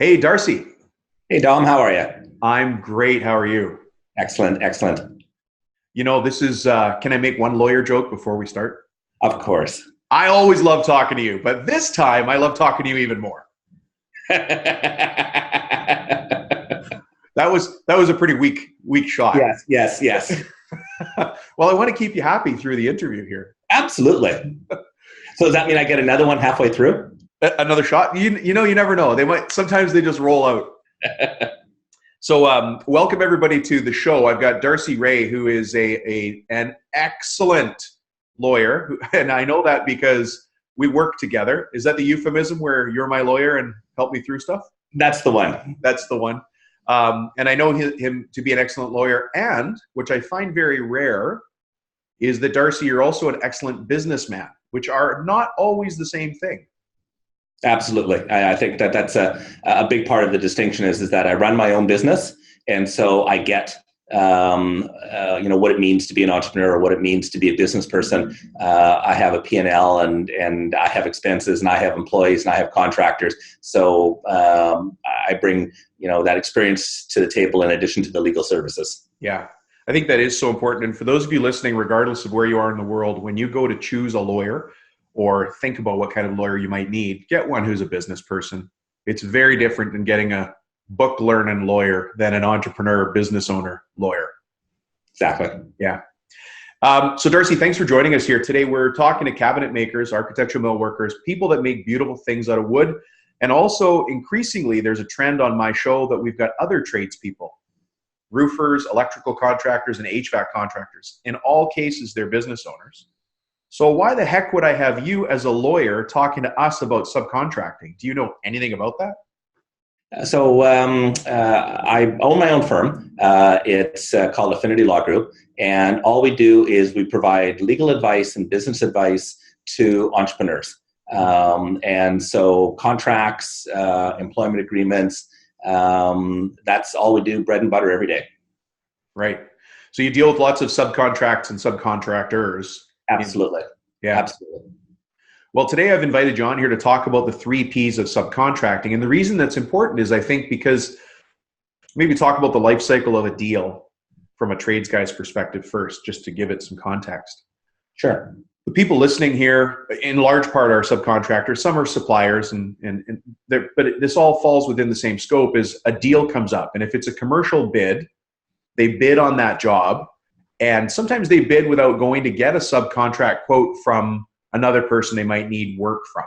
Hey, Darcy. Hey, Dom, how are you? I'm great. How are you? Excellent, excellent. This is, can I make one lawyer joke before we start? Of course. I always love talking to you, but this time I love talking to you even more. That was a pretty weak shot. Yes. Well, I want to keep you happy through the interview here. Absolutely. So does that mean I get another one halfway through? Another shot? You never know. Sometimes they just roll out. So welcome everybody to the show. I've got Darcy Wray, who is an excellent lawyer, and I know that because we work together. Is that the euphemism where you're my lawyer and help me through stuff? That's the one. That's the one. And I know him to be an excellent lawyer, and which I find very rare is that, Darcy, you're also an excellent businessman, which are not always the same thing. Absolutely. I think that's a big part of the distinction is that I run my own business. And so I get, what it means to be an entrepreneur or what it means to be a business person. I have a P&L and I have expenses and I have employees and I have contractors. So I bring, that experience to the table in addition to the legal services. Yeah, I think that is so important. And for those of you listening, regardless of where you are in the world, when you go to choose a lawyer, or think about what kind of lawyer you might need, get one who's a business person. It's very different than getting a book learning lawyer than an entrepreneur, business owner lawyer. Exactly. Yeah. So Darcy, thanks for joining us here. Today we're talking to cabinet makers, architectural millworkers, people that make beautiful things out of wood. And also increasingly, there's a trend on my show that we've got other tradespeople, roofers, electrical contractors, and HVAC contractors. In all cases, they're business owners. So why the heck would I have you as a lawyer talking to us about subcontracting? Do you know anything about that? So I own my own firm. It's called Affinity Law Group. And all we do is we provide legal advice and business advice to entrepreneurs. And so contracts, employment agreements, that's all we do, bread and butter every day. Right. So you deal with lots of subcontracts and subcontractors. Absolutely. Yeah. Absolutely. Well, today I've invited you on here to talk about the 3 Ps of subcontracting. And the reason that's important is I think because maybe talk about the life cycle of a deal from a trades guy's perspective first, just to give it some context. Sure. The people listening here, in large part, are subcontractors. Some are suppliers, but this all falls within the same scope. Is a deal comes up, and if it's a commercial bid, they bid on that job. And sometimes they bid without going to get a subcontract quote from another person they might need work from.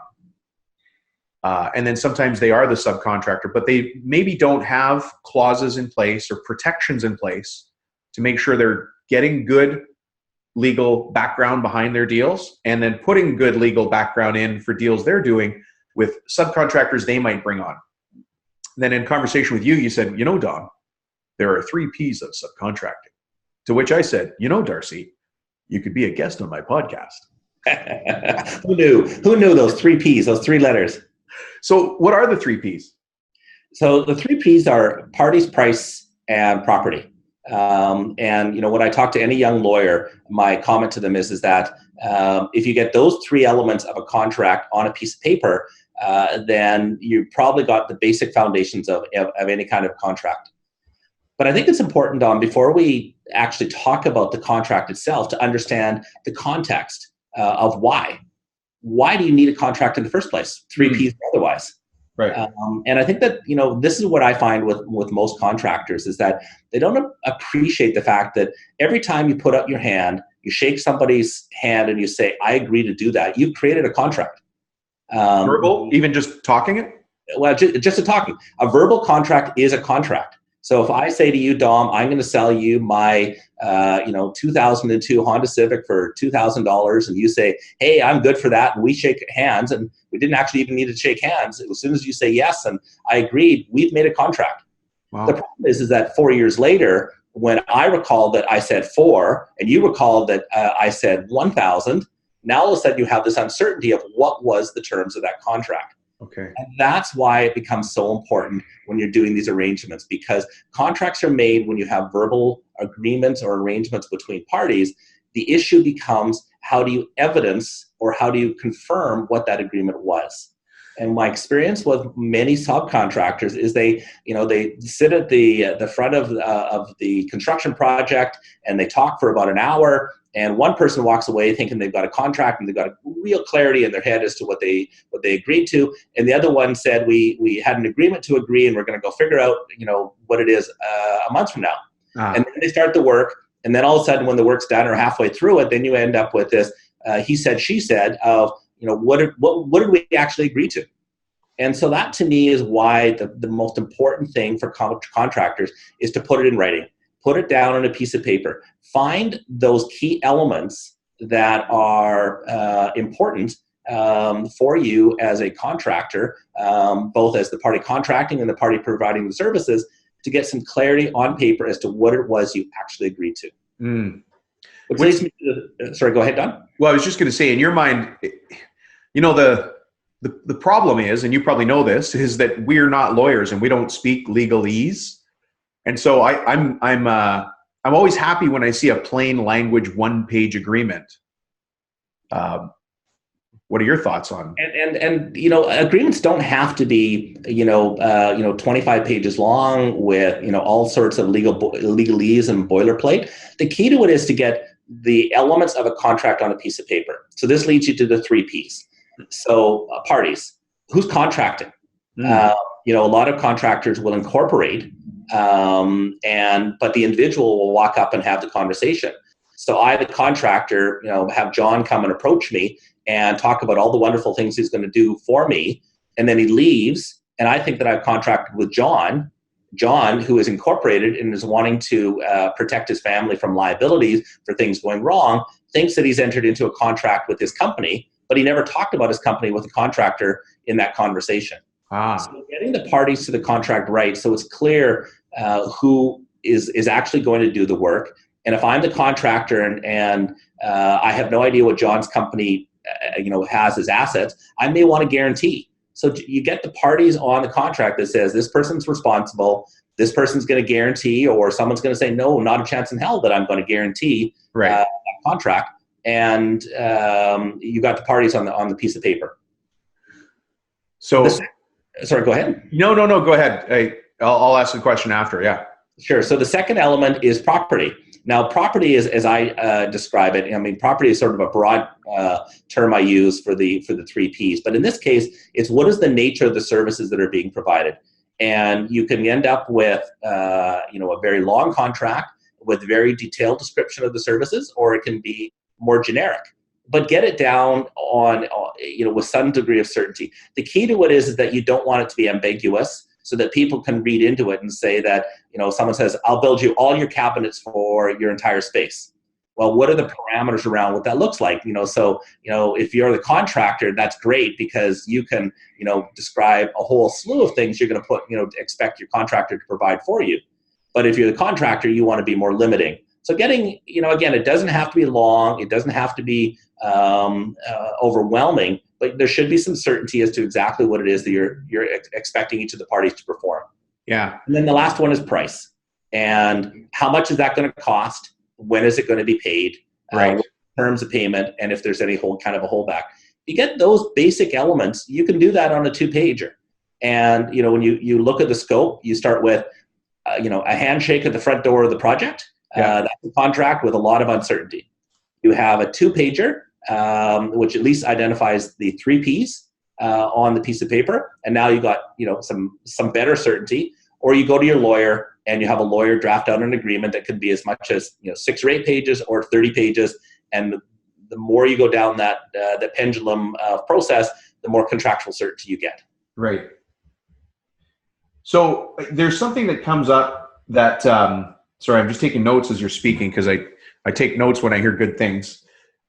And then sometimes they are the subcontractor, but they maybe don't have clauses in place or protections in place to make sure they're getting good legal background behind their deals and then putting good legal background in for deals they're doing with subcontractors they might bring on. And then in conversation with you, you said, Dom, there are 3 Ps of subcontracting. To which I said, Darcy, you could be a guest on my podcast. Who knew those 3 Ps, those 3 letters? So what are the 3 Ps? So the 3 Ps are parties, price, and property. When I talk to any young lawyer, my comment to them is that if you get those 3 elements of a contract on a piece of paper, then you've probably got the basic foundations of any kind of contract. But I think it's important, Don, before we actually talk about the contract itself, to understand the context of why. Why do you need a contract in the first place? 3 Ps or otherwise. Right. And I think that, this is what I find with most contractors is that they don't appreciate the fact that every time you put up your hand, you shake somebody's hand and you say, I agree to do that, you've created a contract. Verbal, even just talking it? Well, just a talking. A verbal contract is a contract. So if I say to you, Dom, I'm going to sell you my, 2002 Honda Civic for $2,000, and you say, hey, I'm good for that, and we shake hands, and we didn't actually even need to shake hands. As soon as you say yes, and I agreed, we've made a contract. Wow. The problem is that 4 years later, when I recall that I said 4, and you recall that I said 1,000, now all of a sudden you have this uncertainty of what was the terms of that contract. Okay. And that's why it becomes so important when you're doing these arrangements, because contracts are made when you have verbal agreements or arrangements between parties. The issue becomes, how do you evidence or how do you confirm what that agreement was? And my experience with many subcontractors is they sit at the front of the construction project and they talk for about an hour. And one person walks away thinking they've got a contract and they've got a real clarity in their head as to what they agreed to. And the other one said, we had an agreement to agree and we're going to go figure out, what it is a month from now. And then they start the work. And then all of a sudden when the work's done or halfway through it, then you end up with this he said, she said of, what did we actually agree to? And so that to me is why the most important thing for contractors is to put it in writing. Put it down on a piece of paper. Find those key elements that are important for you as a contractor, both as the party contracting and the party providing the services, to get some clarity on paper as to what it was you actually agreed to. Which leads me to sorry, go ahead, Don. Well, I was just going to say, in your mind, the problem is, and you probably know this, is that we're not lawyers and we don't speak legalese. And so I'm always happy when I see a plain language 1-page agreement. What are your thoughts on? And agreements don't have to be 25 pages long with all sorts of legalese and boilerplate. The key to it is to get the elements of a contract on a piece of paper. So this leads you to the 3 Ps. So parties, who's contracting? A lot of contractors will incorporate, but the individual will walk up and have the conversation. So I, the contractor, have John come and approach me and talk about all the wonderful things he's going to do for me. And then he leaves. And I think that I've contracted with John, who is incorporated and is wanting to protect his family from liabilities for things going wrong, thinks that he's entered into a contract with his company, but he never talked about his company with the contractor in that conversation. So getting the parties to the contract right, so it's clear who is actually going to do the work. And if I'm the contractor and I have no idea what John's company has as assets, I may want to guarantee. So you get the parties on the contract that says this person's responsible, this person's going to guarantee, or someone's going to say, no, not a chance in hell that I'm going to guarantee that contract. And you got the parties on the piece of paper. So, sorry, go ahead. No, go ahead. I'll ask the question after. Yeah. Sure. So the second element is property. Now, property is, as I describe it, property is sort of a broad term I use for the 3 Ps. But in this case, it's what is the nature of the services that are being provided. And you can end up with, a very long contract with very detailed description of the services, or it can be more generic. But get it down on with some degree of certainty. The key to it is that you don't want it to be ambiguous, so that people can read into it and say that, someone says, I'll build you all your cabinets for your entire space. Well, what are the parameters around what that looks like? If you're the contractor, that's great because you can, describe a whole slew of things you're going to put, expect your contractor to provide for you. But if you're the contractor, you want to be more limiting. So getting, again, it doesn't have to be long. It doesn't have to be overwhelming, but there should be some certainty as to exactly what it is that you're expecting each of the parties to perform. Yeah. And then the last one is price. And how much is that going to cost? When is it going to be paid? Right. What terms of payment, and if there's any kind of a holdback. You get those basic elements, you can do that on a 2-pager. And when you look at the scope, you start with a handshake at the front door of the project. That's a contract with a lot of uncertainty. You have a 2-pager, which at least identifies the 3 Ps on the piece of paper, and now you got some better certainty. Or you go to your lawyer and you have a lawyer draft out an agreement that could be as much as 6 or 8 pages or 30 pages, and the more you go down that the pendulum process, the more contractual certainty you get. Right. So there's something that comes up that sorry, I'm just taking notes as you're speaking because I take notes when I hear good things.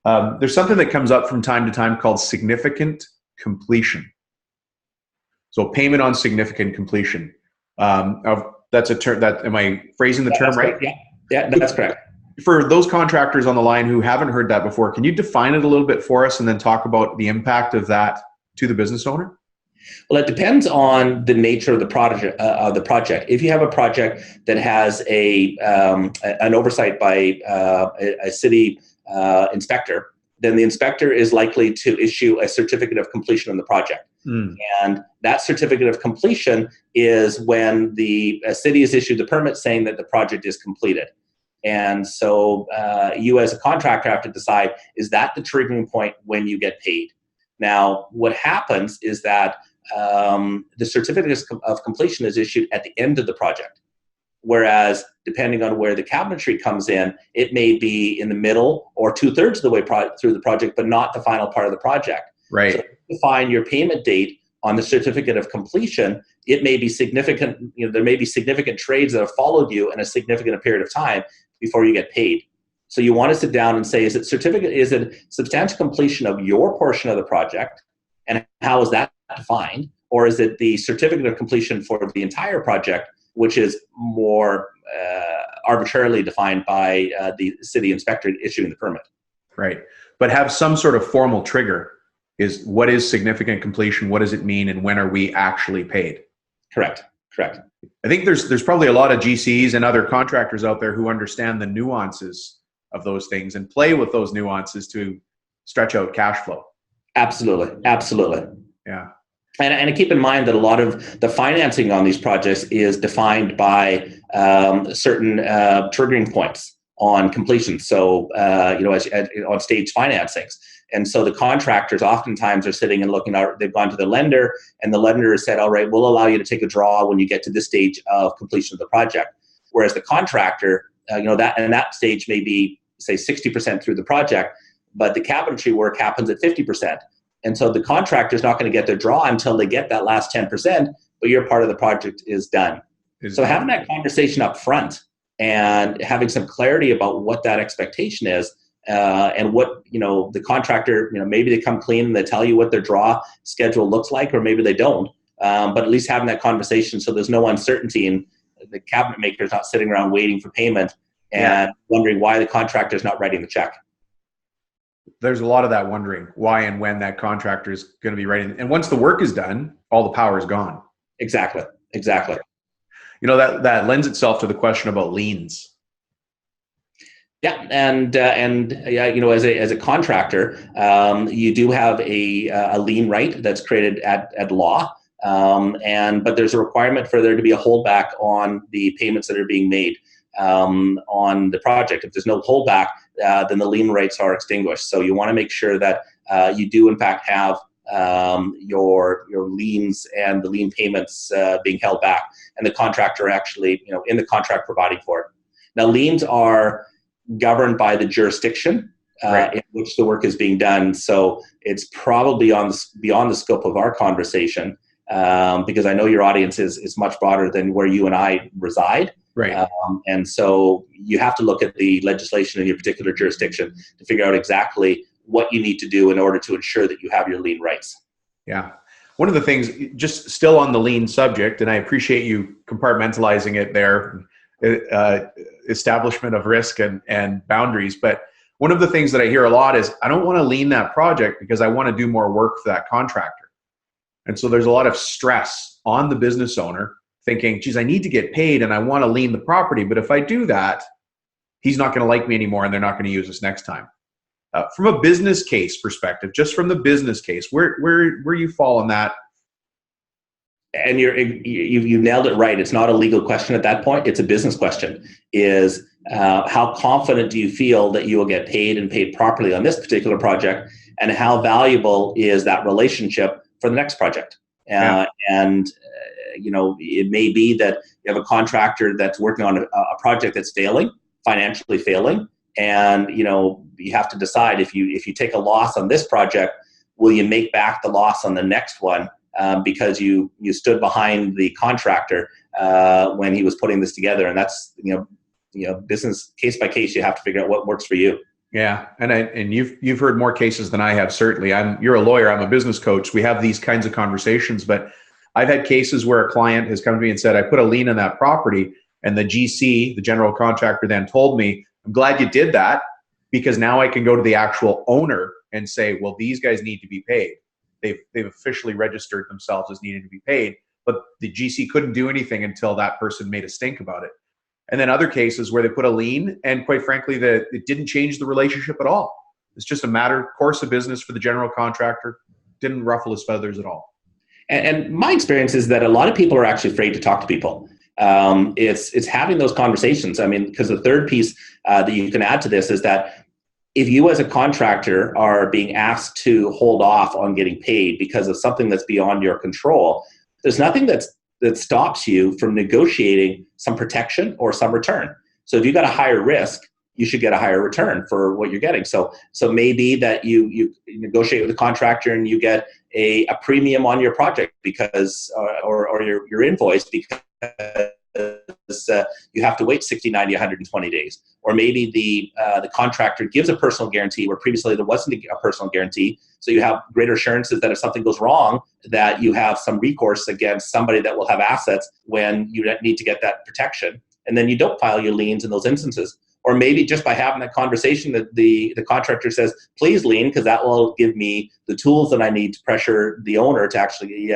There's something that comes up from time to time called significant completion. So payment on significant completion. That's a term am I phrasing the term right? Yeah, that's correct. For those contractors on the line who haven't heard that before, can you define it a little bit for us and then talk about the impact of that to the business owner? Well, it depends on the nature of the project. If you have a project that has an oversight by a city inspector, then the inspector is likely to issue a certificate of completion on the project. And that certificate of completion is when the city has issued the permit saying that the project is completed. And so you as a contractor have to decide, is that the triggering point when you get paid? Now, what happens is that the certificate of completion is issued at the end of the project. Whereas depending on where the cabinetry comes in, it may be in the middle or 2/3 of the way through the project, but not the final part of the project. Right. So if you define your payment date on the certificate of completion, it may be significant, there may be significant trades that have followed you in a significant period of time before you get paid. So you want to sit down and say, is it substantial completion of your portion of the project? And how is that defined? Or is it the certificate of completion for the entire project, which is more arbitrarily defined by the city inspector issuing the permit? Right. But have some sort of formal trigger. What is significant completion? What does it mean? And when are we actually paid? Correct. I think there's probably a lot of GCs and other contractors out there who understand the nuances of those things and play with those nuances to stretch out cash flow. Absolutely. Yeah. And keep in mind that a lot of the financing on these projects is defined by certain triggering points on completion. So, on stage financings. And so the contractors oftentimes are sitting and looking out, they've gone to the lender, and the lender has said, all right, we'll allow you to take a draw when you get to this stage of completion of the project. Whereas the contractor, that stage may be, say, 60% through the project, but the cabinetry work happens at 50%. And so the contractor is not going to get their draw until they get that last 10%, but your part of the project is done. So having that conversation up front and having some clarity about what that expectation is, and what, the contractor, maybe they come clean and they tell you what their draw schedule looks like, or maybe they don't. But at least having that conversation so there's no uncertainty and the cabinet maker is not sitting around waiting for payment and wondering why the contractor is not writing the check. There's a lot of that wondering why and when that contractor is going to be writing. And once the work is done, all the power is gone. Exactly. That lends itself to the question about liens. Yeah, and as a contractor, you do have a lien right that's created at law, but there's a requirement for there to be a holdback on the payments that are being made on the project. If there's no holdback, then the lien rights are extinguished. So you want to make sure that you do in fact have your liens and the lien payments being held back, and the contractor actually in the contract providing for it. Now, liens are governed by the jurisdiction in which the work is being done. So it's probably beyond the scope of our conversation, because I know your audience is much broader than where you and I reside. Right. And so you have to look at the legislation in your particular jurisdiction to figure out exactly what you need to do in order to ensure that you have your lien rights. Yeah. One of the things, just still on the lien subject, and I appreciate you compartmentalizing it there, establishment of risk and boundaries. But one of the things that I hear a lot is, I don't want to lien that project because I want to do more work for that contractor. And so there's a lot of stress on the business owner thinking, geez, I need to get paid and I want to lien the property. But if I do that, he's not going to like me anymore and they're not going to use us next time. From a business case perspective, just from the business case, where you fall on that? And you nailed it right. It's not a legal question at that point. It's a business question. Is how confident do you feel that you will get paid and paid properly on this particular project? And how valuable is that relationship for the next project? And it may be that you have a contractor that's working on a project that's financially failing. And, you have to decide if you take a loss on this project, will you make back the loss on the next one? Because you stood behind the contractor when he was putting this together, and that's business case by case. You have to figure out what works for you. Yeah, and you've heard more cases than I have. Certainly, you're a lawyer. I'm a business coach. We have these kinds of conversations, but I've had cases where a client has come to me and said, "I put a lien on that property," and the GC, the general contractor, then told me, "I'm glad you did that because now I can go to the actual owner and say, well, these guys need to be paid." They've officially registered themselves as needing to be paid, but the GC couldn't do anything until that person made a stink about it. And then other cases where they put a lien, and quite frankly, it didn't change the relationship at all. It's just a course of business for the general contractor. Didn't ruffle his feathers at all. And my experience is that a lot of people are actually afraid to talk to people. It's having those conversations. I mean, because the third piece that you can add to this is that if you as a contractor are being asked to hold off on getting paid because of something that's beyond your control, there's nothing that stops you from negotiating some protection or some return. So if you got a higher risk, you should get a higher return for what you're getting. So maybe that you negotiate with the contractor and you get a premium on your project because or your invoice because you have to wait 60, 90, 120 days. Or maybe the contractor gives a personal guarantee where previously there wasn't a personal guarantee. So you have greater assurances that if something goes wrong, that you have some recourse against somebody that will have assets when you need to get that protection. And then you don't file your liens in those instances. Or maybe just by having that conversation that the contractor says, please lien, because that will give me the tools that I need to pressure the owner to actually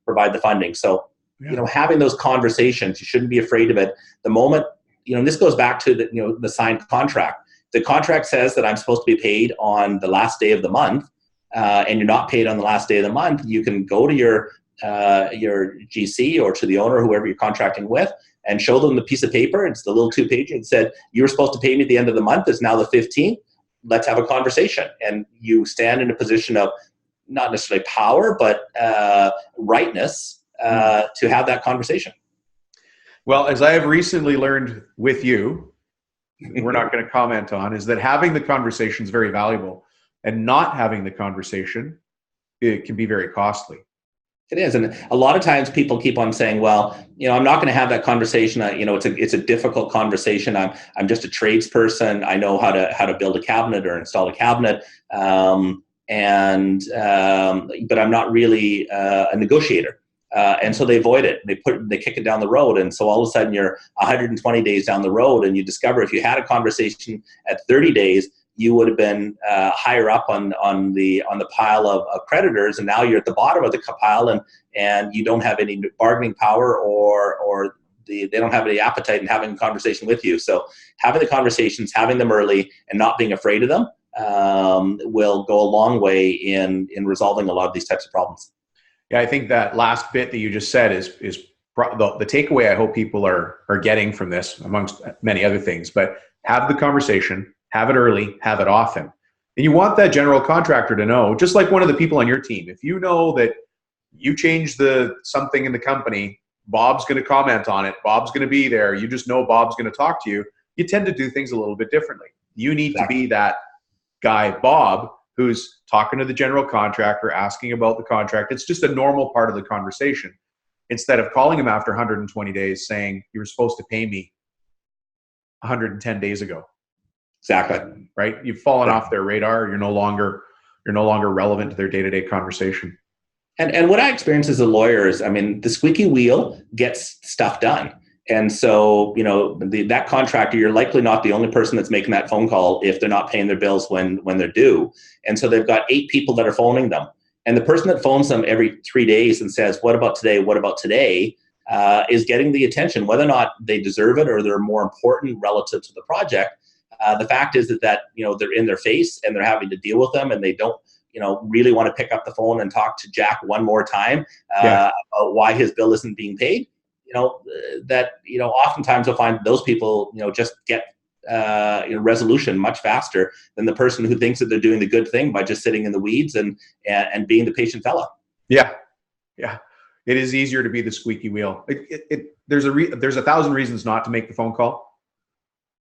provide the funding. So, having those conversations, you shouldn't be afraid of it. The moment, and this goes back to the signed contract. The contract says that I'm supposed to be paid on the last day of the month, and you're not paid on the last day of the month. You can go to your GC or to the owner, whoever you're contracting with, and show them the piece of paper. It's the little 2-pager. It said, you were supposed to pay me at the end of the month. It's now the 15th. Let's have a conversation. And you stand in a position of not necessarily power, but rightness to have that conversation. Well, as I have recently learned with you, we're not going to comment on, is that having the conversation is very valuable, and not having the conversation, it can be very costly. It is. And a lot of times people keep on saying, well, I'm not going to have that conversation. It's a difficult conversation. I'm just a tradesperson. I know how to build a cabinet or install a cabinet. But I'm not really a negotiator. And so they avoid it. They kick it down the road. And so all of a sudden you're 120 days down the road, and you discover if you had a conversation at 30 days, you would have been higher up on the pile of creditors, and now you're at the bottom of the pile, and you don't have any bargaining power, or they don't have any appetite in having a conversation with you. So having the conversations, having them early, and not being afraid of them will go a long way in resolving a lot of these types of problems. Yeah, I think that last bit that you just said is the takeaway I hope people are getting from this, amongst many other things. But have the conversation. Have it early, have it often. And you want that general contractor to know, just like one of the people on your team, if you know that you change something in the company, Bob's going to comment on it, Bob's going to be there, you just know Bob's going to talk to you, you tend to do things a little bit differently. You need to be that guy, Bob, who's talking to the general contractor, asking about the contract. It's just a normal part of the conversation. Instead of calling him after 120 days saying, you were supposed to pay me 110 days ago. Exactly. Right? You've fallen off their radar. You're no longer relevant to their day-to-day conversation. And what I experience as a lawyer is, the squeaky wheel gets stuff done. And so, that contractor, you're likely not the only person that's making that phone call if they're not paying their bills when they're due. And so they've got 8 people that are phoning them. And the person that phones them every 3 days and says, what about today? What about today? Is getting the attention, whether or not they deserve it or they're more important relative to the project. The fact is that they're in their face and they're having to deal with them, and they don't really want to pick up the phone and talk to Jack one more time about why his bill isn't being paid. Oftentimes you'll find those people just get resolution much faster than the person who thinks that they're doing the good thing by just sitting in the weeds and being the patient fella. Yeah. It is easier to be the squeaky wheel. There's 1,000 reasons not to make the phone call.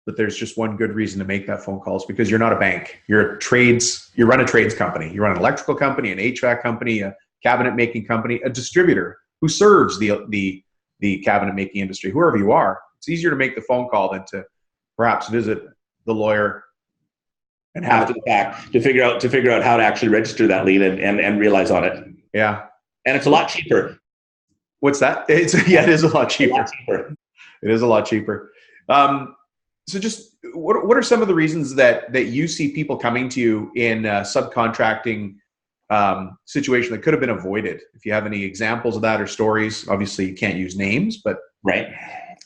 But there's just one good reason to make that phone call. Is because you're not a bank. You run a trades company. You run an electrical company, an HVAC company, a cabinet making company, a distributor who serves the cabinet making industry, whoever you are. It's easier to make the phone call than to perhaps visit the lawyer and after the fact to figure out how to actually register that lien and realize on it. Yeah. And it's a lot cheaper. What's that? It is a lot cheaper. It is a lot cheaper. So just what are some of the reasons that you see people coming to you in a subcontracting situation that could have been avoided? If you have any examples of that or stories, obviously you can't use names, but. Right.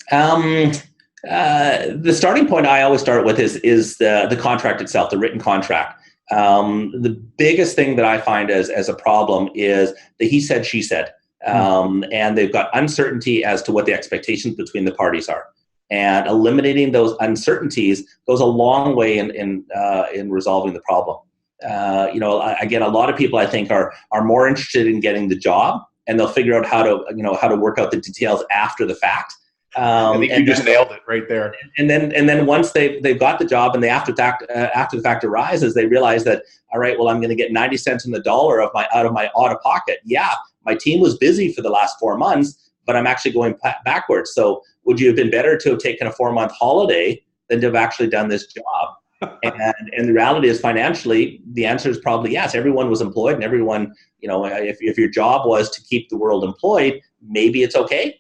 The starting point I always start with is the contract itself, the written contract. The biggest thing that I find as a problem is the he said, she said. and they've got uncertainty as to what the expectations between the parties are. And eliminating those uncertainties goes a long way in resolving the problem. Again, a lot of people I think are more interested in getting the job, and they'll figure out how to work out the details after the fact. I think you just nailed it right there. And then once they've got the job and after the fact arises, they realize that, all right, well, I'm going to get 90 cents on the dollar out of my out of pocket. Yeah, my team was busy for the last 4 months, but I'm actually going backwards. So would you have been better to have taken a 4-month holiday than to have actually done this job? And the reality is, financially, the answer is probably yes. Everyone was employed, and everyone, if your job was to keep the world employed, maybe it's okay.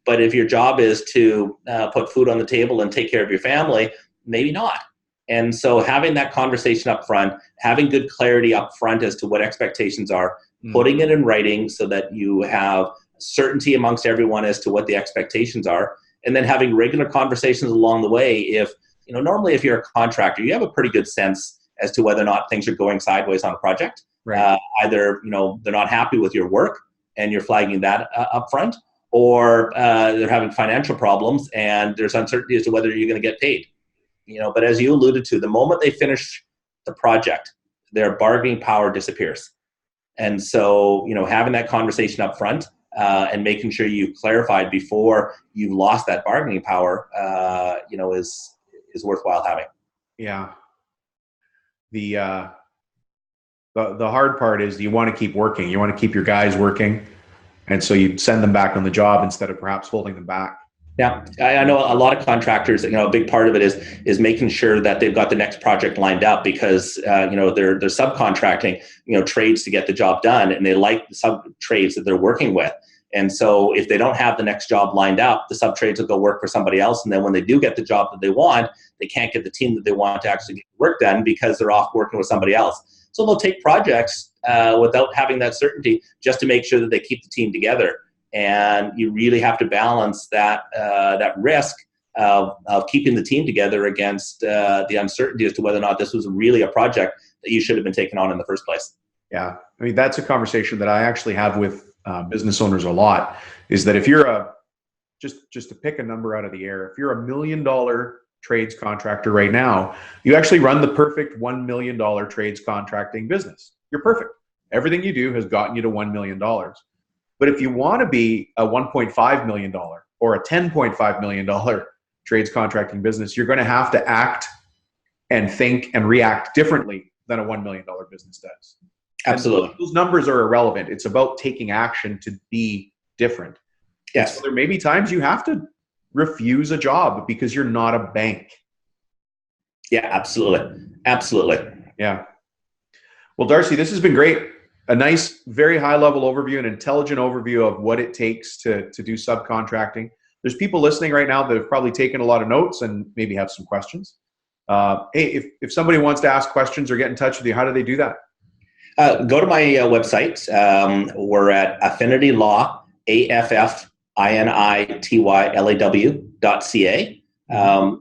But if your job is to put food on the table and take care of your family, maybe not. And so having that conversation up front, having good clarity up front as to what expectations are, putting it in writing so that you have certainty amongst everyone as to what the expectations are, and then having regular conversations along the way. Normally if you're a contractor, you have a pretty good sense as to whether or not things are going sideways on a project. Right. Either, they're not happy with your work and you're flagging that up front, or they're having financial problems and there's uncertainty as to whether you're going to get paid. But as you alluded to, the moment they finish the project, their bargaining power disappears. And so, having that conversation up front and making sure you clarified before you've lost that bargaining power, is worthwhile having. Yeah. The hard part is you want to keep working. You want to keep your guys working. And so you send them back on the job instead of perhaps holding them back. Yeah, I know a lot of contractors, a big part of it is making sure that they've got the next project lined up, because, they're subcontracting, trades to get the job done, and they like the sub trades that they're working with. And so if they don't have the next job lined up, the sub trades will go work for somebody else. And then when they do get the job that they want, they can't get the team that they want to actually get work done because they're off working with somebody else. So they'll take projects without having that certainty, just to make sure that they keep the team together. And you really have to balance that risk of keeping the team together against the uncertainty as to whether or not this was really a project that you should have been taking on in the first place. Yeah, I mean, that's a conversation that I actually have with business owners a lot. Is that if you're just to pick a number out of the air, if you're $1 million trades contractor right now, you actually run the perfect $1 million trades contracting business. You're perfect. Everything you do has gotten you to $1 million. But if you want to be a $1.5 million or a $10.5 million trades contracting business, you're going to have to act and think and react differently than a $1 million business does. Absolutely. And those numbers are irrelevant. It's about taking action to be different. Yes. So there may be times you have to refuse a job because you're not a bank. Yeah, absolutely. Absolutely. Yeah. Well, Darcy, this has been great. A nice, very high-level overview, an intelligent overview of what it takes to do subcontracting. There's people listening right now that have probably taken a lot of notes and maybe have some questions. Hey, if somebody wants to ask questions or get in touch with you, how do they do that? Go to my website. We're at Affinity Law, AFFINITYLAW.ca.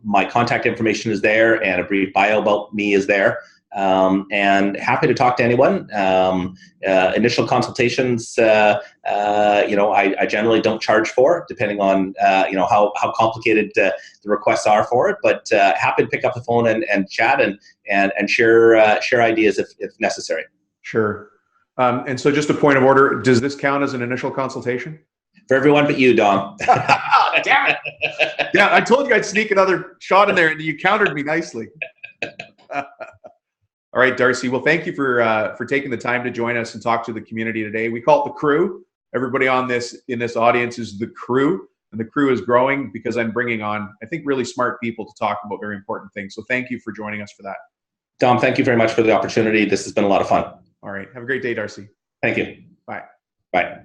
My contact information is there, and a brief bio about me is there. And happy to talk to anyone. Initial consultations, I generally don't charge for, depending on, how complicated the requests are for it, but happy to pick up the phone and chat and share ideas if necessary. Sure. And so just a point of order, does this count as an initial consultation? For everyone but you, Dom. Damn it. Yeah, I told you I'd sneak another shot in there, and you countered me nicely. All right, Darcy. Well, thank you for taking the time to join us and talk to the community today. We call it the crew. Everybody in this audience is the crew, and the crew is growing because I'm bringing on, I think, really smart people to talk about very important things. So thank you for joining us for that. Dom, thank you very much for the opportunity. This has been a lot of fun. All right. Have a great day, Darcy. Thank you. Bye. Bye.